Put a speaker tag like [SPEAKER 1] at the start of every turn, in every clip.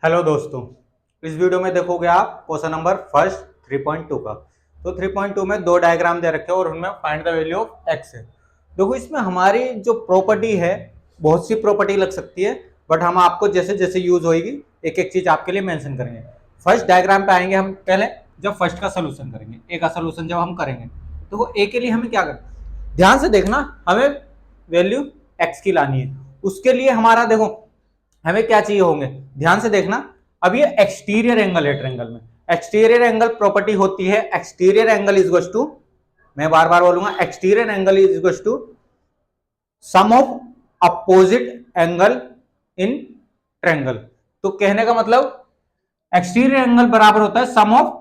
[SPEAKER 1] Hello दोस्तों, इस video में देखोगे आप क्वेश्चन नंबर फर्स्ट 3.2 का। तो 3.2 में दो डायग्राम दे रखे हैं और उनमें find the value of x है। देखो इसमें हमारी जो प्रॉपर्टी है, बहुत सी प्रॉपर्टी लग सकती है, बट हम आपको जैसे जैसे यूज होगी एक एक चीज आपके लिए मेंशन करेंगे। फर्स्ट डायग्राम पे आएंगे हम पहले, जब फर्स्ट का सोल्यूशन करेंगे, ए का सोल्यूशन जब हम करेंगे तो वो ए के लिए हमें क्या करना, ध्यान से देखना, हमें वैल्यू एक्स की लानी है। उसके लिए हमारा देखो हमें क्या चाहिए होंगे, ध्यान से देखना। अब ये एक्सटीरियर एंगल है ट्रायंगल में, एक्सटीरियर एंगल प्रॉपर्टी होती है exterior angle is equal to, मैं बार बार बोलूंगा, exterior angle is equal to sum of opposite angle in triangle. तो कहने का मतलब एक्सटीरियर एंगल बराबर होता है सम ऑफ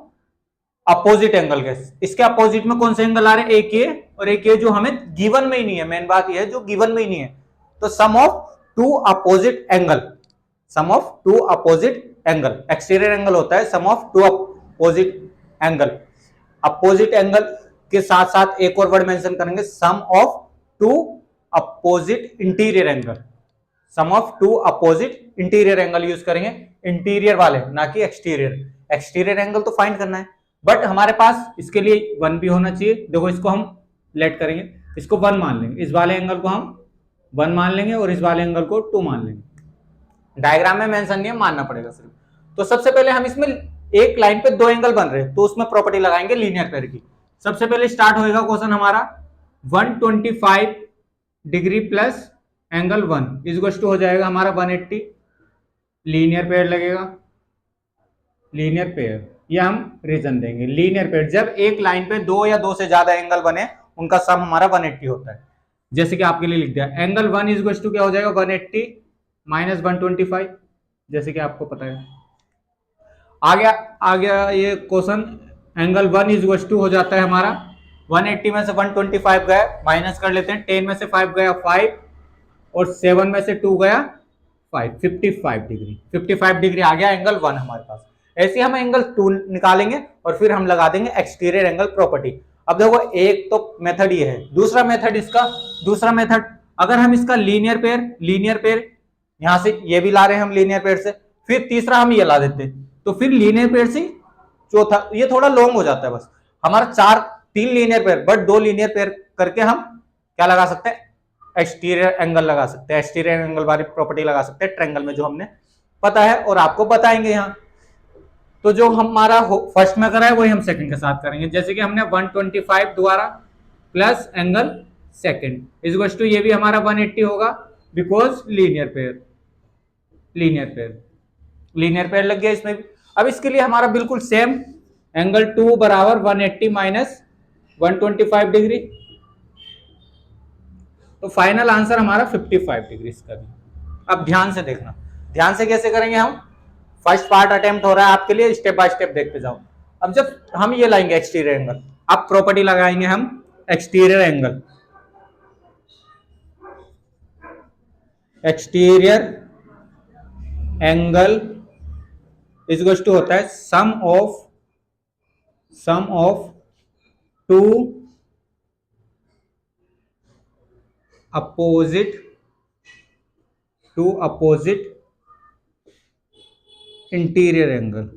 [SPEAKER 1] अपोजिट एंगल के। इसके अपोजिट में कौन से एंगल आ रहे हैं, एक ये और एक ये, जो हमें गिवन में ही नहीं है। मेन बात यह है जो गिवन में ही नहीं है। तो sum of two opposite angle, sum of two opposite angle, exterior angle होता है sum of two opposite angle. Opposite angle के साथ साथ एक और वर्ड मेंशन करेंगे, sum of two opposite interior angle, sum of two opposite interior angle use करेंगे, interior वाले ना कि एक्सटीरियर। एक्सटीरियर एंगल तो फाइंड करना है, बट हमारे पास इसके लिए वन भी होना चाहिए। देखो इसको हम लेट करेंगे, इसको वन मान लेंगे, इस वाले एंगल को हम वन मान लेंगे और इस वाले एंगल को टू मान लेंगे। डायग्राम में मेंशन नहीं है, मानना पड़ेगा सिर्फ। तो सबसे पहले हम इसमें एक लाइन पे दो एंगल बन रहे हैं तो उसमें प्रॉपर्टी लगाएंगे लीनियर पेयर की। सबसे पहले स्टार्ट होएगा क्वेश्चन हमारा 125 degree plus angle 1 is equal to हो जाएगा हमारा 180। लीनियर पेयर लगेगा, लीनियर पेयर, ये हम रीजन देंगे। लीनियर पेयर जब एक लाइन पे दो या दो से ज्यादा एंगल बने उनका सम हमारा 180 होता है। जैसे कि आपके लिए लिख दिया, एंगल 1 इज इक्वल टू क्या हो जाएगा 180 माइनस 125, जैसे कि आपको पता है। आ गया ये question, angle 1 is equal to हो जाता है हमारा 180 में से 125 गया, माइनस कर लेते हैं, 10 में से 5 गया 5 और 7 में से 2 गया 5, 55 डिग्री। 55 डिग्री आ गया एंगल 1 हमारे पास। ऐसे हम एंगल 2 निकालेंगे और फिर हम लगा देंगे एक्सटीरियर एंगल प्रॉपर्टी। अब देखो एक तो मेथड ये है, दूसरा मेथड इसका, दूसरा मेथड अगर हम इसका लीनियर पेयर यहां से ये भी ला रहे हैं हम लीनियर पेयर से, फिर तीसरा हम ये ला देते, तो फिर लीनियर पेयर से चौथा, ये थोड़ा लॉन्ग हो जाता है बस हमारा तीन लीनियर पेयर, बट दो लीनियर पेयर करके हम क्या लगा सकते हैं, एक्सटीरियर एंगल लगा सकते हैं, एक्सटीरियर एंगल वाली प्रॉपर्टी लगा सकते हैं ट्रायंगल में, जो हमने पता है और आपको बताएंगे यहाँ। तो जो हमारा फर्स्ट में करा है वही हम सेकंड के साथ करेंगे। जैसे कि हमने 125 द्वारा plus angle second is equal to, ये भी हमारा 180 होगा because linear pair, linear pair लग गया इसमें भी। अब इसके लिए हमारा बिल्कुल सेम, एंगल 2 बराबर 180 माइनस 125 डिग्री, तो फाइनल आंसर हमारा 55 डिग्री इसका भी। अब ध्यान से देखना, ध्यान से कैसे करेंगे हम, फर्स्ट पार्ट अटेम्प्ट हो रहा है आपके लिए, स्टेप बाय स्टेप देखते जाओ। अब जब हम ये लाएंगे एक्सटीरियर एंगल, अब प्रॉपर्टी लगाएंगे हम exterior angle, exterior angle is equal to होता है sum of two opposite interior angles.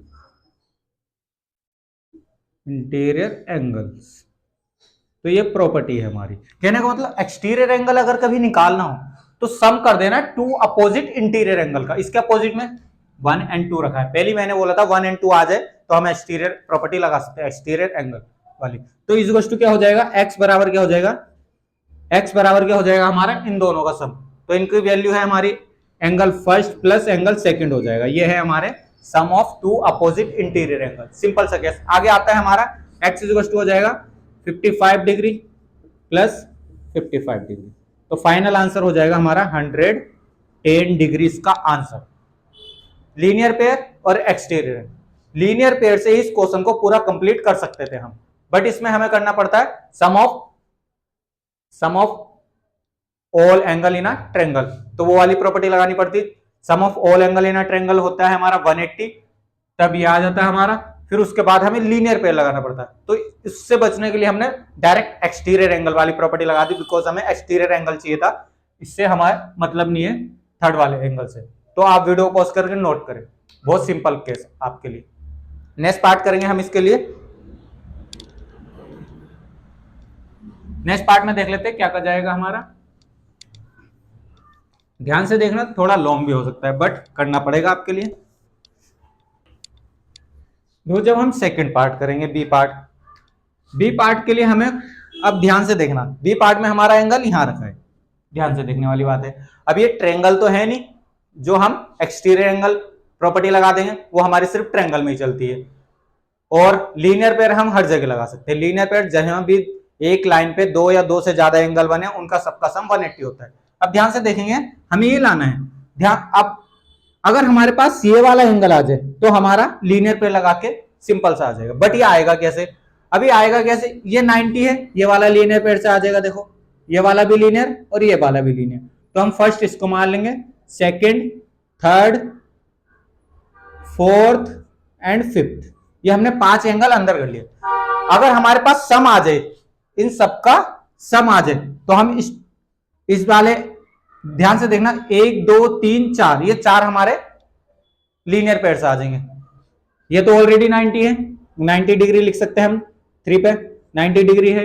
[SPEAKER 1] तो ये प्रॉपर्टी है हमारी। कहने का मतलब एक्सटीरियर एंगल अगर कभी निकालना हो तो सम कर देना टू अपोजिट इंटीरियर एंगल का। इसके अपोजिट में 1 and 2 रखा है, पहले मैंने बोला था 1 and 2 आ जाए तो हम एक्सटीरियर प्रॉपर्टी लगा सकते हैं एक्सटीरियर एंगल वाली। तो इज इक्वल टू क्या हो जाएगा, x बराबर क्या हो जाएगा हमारा इन दोनों का सम। तो इनकी वैल्यू है हमारी angle first plus angle second हो जाएगा, ये है हमारे sum of two opposite interior angle. Simple सा केस। आगे आता है हमारा x इज इक्वल टू हो जाएगा 55 डिग्री प्लस 55 डिग्री, तो फाइनल आंसर हो जाएगा हमारा 110 डिग्री का आंसर। लीनियर पेयर और एक्सटीरियर, लीनियर पेयर से इस क्वेश्चन को पूरा कंप्लीट कर सकते थे हम, बट इसमें हमें करना पड़ता है sum of all angle in a triangle, तो वो वाली प्रॉपर्टी लगानी पड़ती। Sum of all angle in a triangle होता है हमारा 180, तब ये आ जाता है हमारा, फिर उसके बाद हमें लीनियर पेयर लगाना पड़ता है। तो इससे बचने के लिए हमने डायरेक्ट एक्सटीरियर एंगल वाली प्रॉपर्टी लगा दी, बिकॉज हमें एक्सटीरियर एंगल चाहिए था, इससे हमारा मतलब नहीं है थर्ड वाले एंगल से। तो आप वीडियो को पॉज करके नोट करें। बहुत सिंपल केस आपके लिए। नेक्स्ट पार्ट करेंगे हम इसके लिए। नेक्स्ट पार्ट में देख लेते हैं क्या कर जाएगा हमारा। ध्यान से देखना, थोड़ा लॉन्ग भी हो सकता है बट करना पड़ेगा आपके लिए। तो जब हम सेकंड पार्ट करेंगे बी पार्ट के लिए हमें अब ध्यान से देखना, बी पार्ट में हमारा एंगल यहां रखा है, ध्यान से देखने वाली बात है। अब ये ट्रायंगल तो है नहीं, जो हम एक्सटीरियर एंगल प्रॉपर्टी लगा देंगे वो हमारी सिर्फ ट्रायंगल में ही चलती है। और लीनियर पेयर हम हर जगह लगा सकते हैं। लीनियर पेयर जहां भी एक लाइन पे दो या दो से ज्यादा एंगल बने उनका सबका सम 180 होता है। अब ध्यान से देखेंगे, हमें ये लाना है ध्यान। अब अगर हमारे पास ये वाला एंगल आ जाए तो हमारा लीनियर पेयर लगा के सिंपल सा आ जाएगा। बट ये आएगा कैसे? अभी आएगा कैसे? ये 90 है, ये वाला लीनियर पेयर से आ जाएगा। देखो ये वाला भी लीनियर और ये वाला भी लीनियर, तो हम फर्स्ट इसको मान लेंगे, second, third, fourth and fifth, ये हमने 5 एंगल अंदर कर लिया। अगर हमारे पास सम आ जाए, इन सबका सम आ जाए, तो हम इस वाले, ध्यान से देखना, 1 2 3 4, ये 4 हमारे लीनियर पेयर से आ जाएंगे। ये तो ऑलरेडी 90 है, 90 डिग्री लिख सकते हैं हम 3 पे, 90 डिग्री है,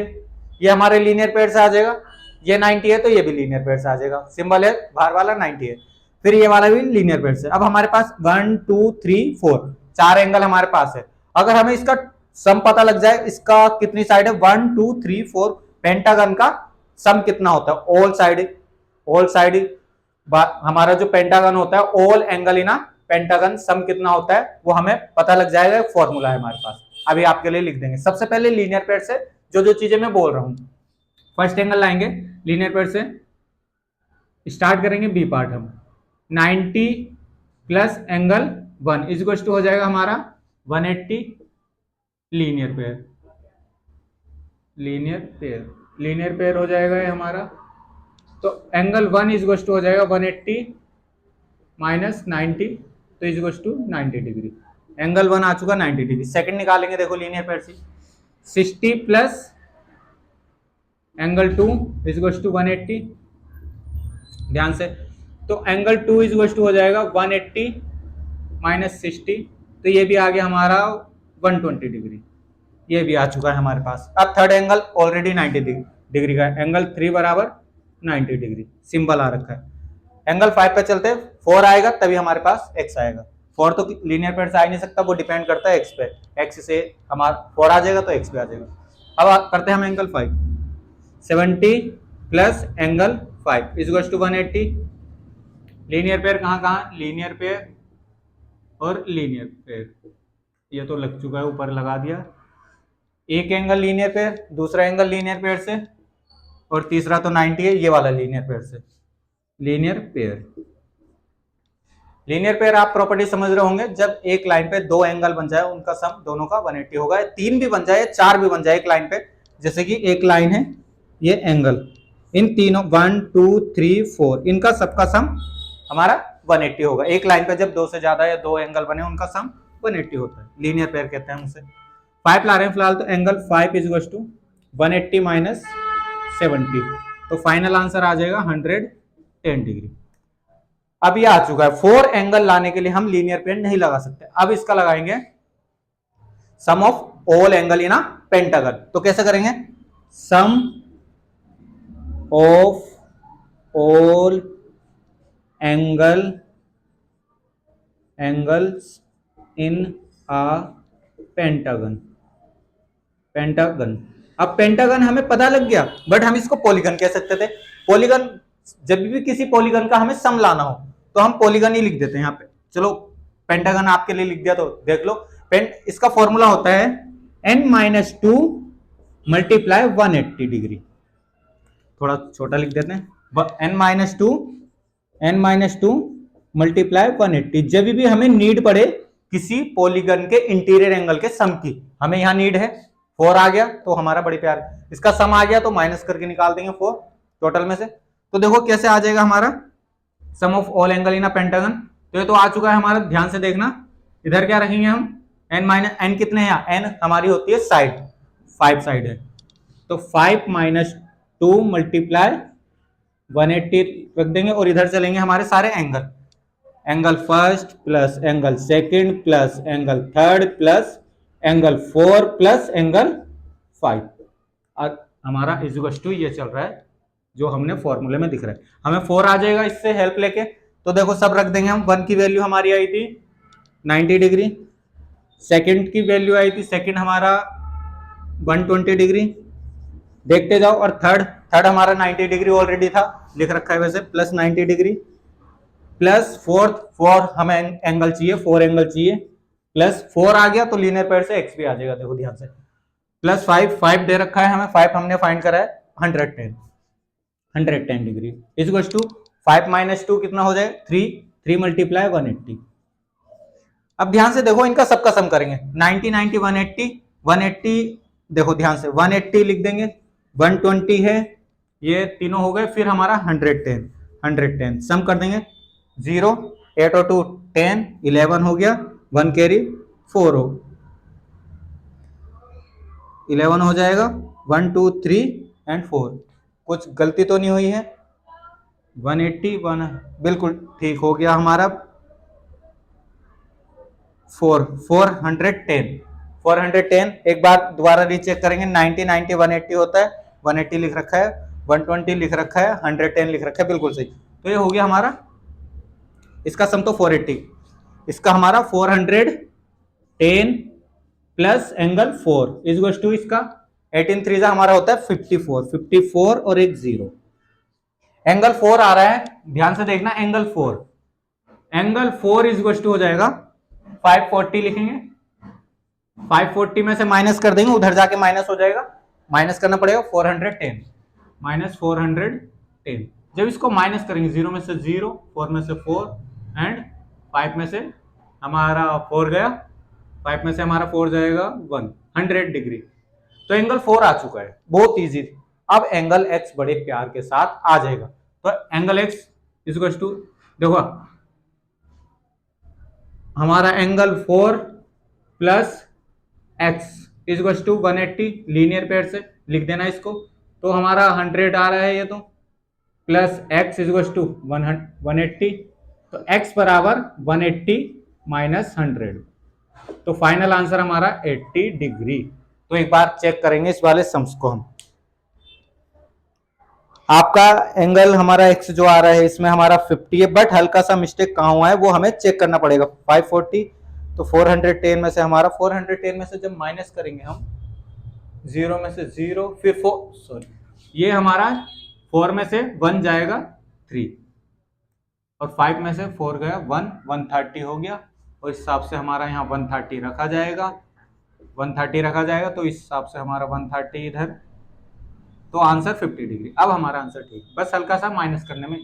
[SPEAKER 1] ये हमारे लीनियर पेयर से आ जाएगा। ये 90 है तो ये भी लीनियर पेयर से आ जाएगा, सिंबल है बाहर वाला 90 है। फिर ये वाला भी लीनियर पेयर से। अब हमारे पास 1 2 3 4 4 एंगल हमारे पास है। अगर हमें इसका सम पता लग जाए, इसका कितनी साइड है, 1 2 3 4, पेंटागन का सम कितना होता है, ऑल साइड हमारा जो पेंटागन होता है, ऑल एंगल इन पेंटागन सम कितना होता है वो हमें पता लग जाएगा। एक फॉर्मूला है हमारे पास, अभी आपके लिए लिख देंगे। सबसे पहले लीनियर पेयर से जो चीजें मैं बोल रहा हूं, फर्स्ट एंगल लाएंगे लीनियर पेयर से, स्टार्ट करेंगे बी पार्ट हम, 90 प्लस एंगल 1 इज टू हो जाएगा हमारा 180 लीनियर पेयर हो जाएगा ये हमारा। तो एंगल 1 इज टू हो जाएगा 180 माइनस 90, तो इज टू 90 डिग्री। एंगल 1 आ चुका 90 डिग्री। सेकंड निकालेंगे, देखो लीनियर पेयर से 60 प्लस एंगल 2 इज टू 180, ध्यान से। तो एंगल 2 इज टू हो जाएगा 180 माइनस 60, तो ये भी आ गया हमारा 120 डिग्री, ये भी आ चुका है हमारे पास। अब थर्ड एंगल ऑलरेडी 90 डिग्री का है, एंगल 3 बराबर 90 डिग्री, सिंबल आ रखा है। एंगल 5 पे चलते हैं, 4 आएगा तभी हमारे पास x आएगा। 4 तो लीनियर पेयर से आ ही नहीं सकता, वो डिपेंड करता है x पे, x से हमारा 4 आ जाएगा तो x पे आ जाएगा। अब करते हैं हम angle 5, 70 plus angle 5 is to 180। Linear pair कहाँ, लीनियर पेयर और लीनियर पेयर, ये तो लग चुका है, ऊपर लगा दिया। एक एंगल लीनियर पेयर, दूसरा एंगल लीनियर पेयर से, और तीसरा तो 90 है, ये वाला लीनियर पेयर से। लीनियर पेयर आप प्रॉपर्टी समझ रहे होंगे, जब एक लाइन पे 2 एंगल बन जाए उनका सम दोनों का 180 होगा। 3 भी बन जाए, 4 भी बन जाए एक लाइन पे, जैसे कि एक लाइन है, ये एंगल, इन तीनों 1 2 3 4 इनका सबका सम हमारा 180 होगा। एक लाइन पे जब 2 से ज्यादा या 2 एंगल बने उनका सम 180 होता है, लीनियर पेयर कहते हैं उसे। 5 ला रहे हैं फिलहाल, तो एंगल 5 इज टू 180 माइनस 70, तो फाइनल आंसर आ जाएगा 110 डिग्री। अब ये आ चुका है। 4 एंगल लाने के लिए हम लीनियर पेयर नहीं लगा सकते, अब इसका लगाएंगे sum of all angle in pentagon. तो कैसे करेंगे, sum of all angles in a pentagon. अब पेंटागन हमें पता लग गया, बट हम इसको पॉलीगन कह सकते थे। पॉलीगन, जब भी किसी पॉलीगन का हमें सम लाना हो तो हम पॉलीगन ही लिख देते हैं यहाँ पे। चलो पेंटागन आपके लिए लिख दिया, तो देख लो। इसका फॉर्मूला होता है n-2 मल्टीप्लाई 180 डिग्री। थोड़ा छोटा लिख देते हैं, n-2 मल्टीप्लाई 180। जब भी हमें नीड पड़े किसी पॉलीगन के इंटीरियर एंगल के सम की, हमें यहाँ नीड है, 4 आ गया तो हमारा बड़ी प्यार, इसका सम आ गया तो माइनस करके निकाल देंगे 4 टोटल में से। तो देखो कैसे आ जाएगा हमारा sum of all angle in a pentagon. तो ये तो आ चुका है हमारा, ध्यान से देखना। इधर क्या रखेंगे हम, n कितने हैं, n हमारी होती है साइड, 5 साइड है, तो 5 माइनस 2 मल्टीप्लाई 180 रख देंगे, और इधर चलेंगे हमारे सारे angle. Angle first plus angle second plus angle third plus angle 4 plus angle 5। और हमारा इज टू ये चल रहा है जो हमने फॉर्मूले में दिख रहा है, हमें 4 आ जाएगा इससे हेल्प लेके। तो देखो सब रख देंगे हम। 1 की वैल्यू हमारी आई थी 90 डिग्री, सेकंड की वैल्यू आई थी, सेकंड हमारा 120 डिग्री, देखते जाओ। और थर्ड हमारा 90 डिग्री ऑलरेडी था, लिख रखा है वैसे, प्लस 90 डिग्री, प्लस फोर्थ हमें एंगल चाहिए, 4 एंगल चाहिए, प्लस 4 आ गया तो लीनियर पेयर से एक्स भी आ जाएगा, देखो ध्यान से। प्लस 5 दे रखा है हमें, 5 हमने फाइंड करा है 110 डिग्री इज टू 5 माइनस 2 कितना हो जाए 3 मल्टीप्लाई 180। अब ध्यान से देखो, इनका सबका सम करेंगे। 90 90 180 देखो ध्यान से, 180 लिख देंगे, 120 है, ये तीनों हो गए, फिर हमारा 110 सम कर देंगे। 0 8 और 2 10 11 हो गया, 1 कैरी 4 हो 11 हो जाएगा, 1 2 3 एंड 4। कुछ गलती तो नहीं हुई है? 181 बिल्कुल ठीक हो गया हमारा। 410 एक बार दोबारा रीचेक करेंगे। 90 90 180 होता है, 180 लिख रखा है, 120 लिख रखा है, 110 लिख रखा है, बिल्कुल सही। तो ये हो गया हमारा, इसका सम तो 480, इसका हमारा 410 प्लस एंगल 4 इज टू इसका 18 3 हमारा होता है 54 और एक 0। एंगल 4 आ रहा है, ध्यान से देखना, एंगल 4 इज टू हो जाएगा 540 लिखेंगे, 540 में से माइनस कर देंगे, उधर जाके माइनस हो जाएगा, माइनस करना पड़ेगा 410 माइनस 410। जब इसको माइनस करेंगे, 0 में से 0, 4 में से 4 एंड 5 में से हमारा 4 गया, 5 में से हमारा 4 जाएगा 100 डिग्री। तो एंगल 4 आ चुका है, बहुत इजी। अब एंगल x बड़े प्यार के साथ आ जाएगा। तो एंगल x इज टू देखो हमारा angle 4 plus x is to 180, linear pair से लिख देना इसको। तो हमारा 100 आ रहा है ये, तो प्लस x इज टू 180, तो x बराबर 180 माइनस 100, तो फाइनल आंसर हमारा 80 डिग्री। तो एक बार चेक करेंगे इस वाले सम्स को हम। आपका एंगल हमारा x जो आ रहा है इसमें हमारा 50 है, बट हल्का सा मिस्टेक कहाँ हुआ है वो हमें चेक करना पड़ेगा। 540 तो 410 में से हमारा 410 में से जब माइनस करेंगे हम, 0 में से 0 फिर 4, सॉरी ये हमारा 4 में से 1 जाएगा 3 और 5 में से 4 गया 1, 130 हो गया, और इस हिसाब से हमारा यहाँ 130 रखा जाएगा, 130 रखा जाएगा, तो इस हिसाब से हमारा 130 इधर, तो आंसर 50 डिग्री। अब हमारा आंसर ठीक, बस हल्का सा माइनस करने में।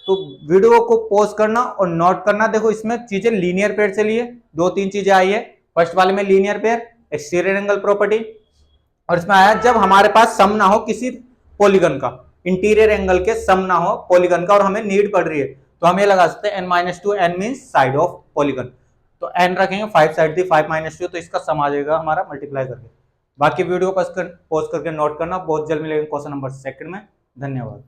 [SPEAKER 1] तो वीडियो को पॉज करना और नोट करना। देखो इसमें चीजें लीनियर पेयर से लिए 2-3 चीजें आई है। फर्स्ट वाले में linear pair, exterior angle property, और इसमें आया जब हमारे पास सम ना हो किसी पॉलीगन का, इंटीरियर एंगल के सम ना हो पॉलीगन का, और हमें नीड पड़ रही है, तो हम ये लगा सकते हैं n-2, n means side of polygon. तो n रखेंगे, 5 साइड थी, 5 - 2, तो इसका सम आ जाएगा हमारा मल्टीप्लाई करके। बाकी वीडियो पॉज करके नोट करना। बहुत जल्द मिलेंगे क्वेश्चन नंबर 2 में। धन्यवाद।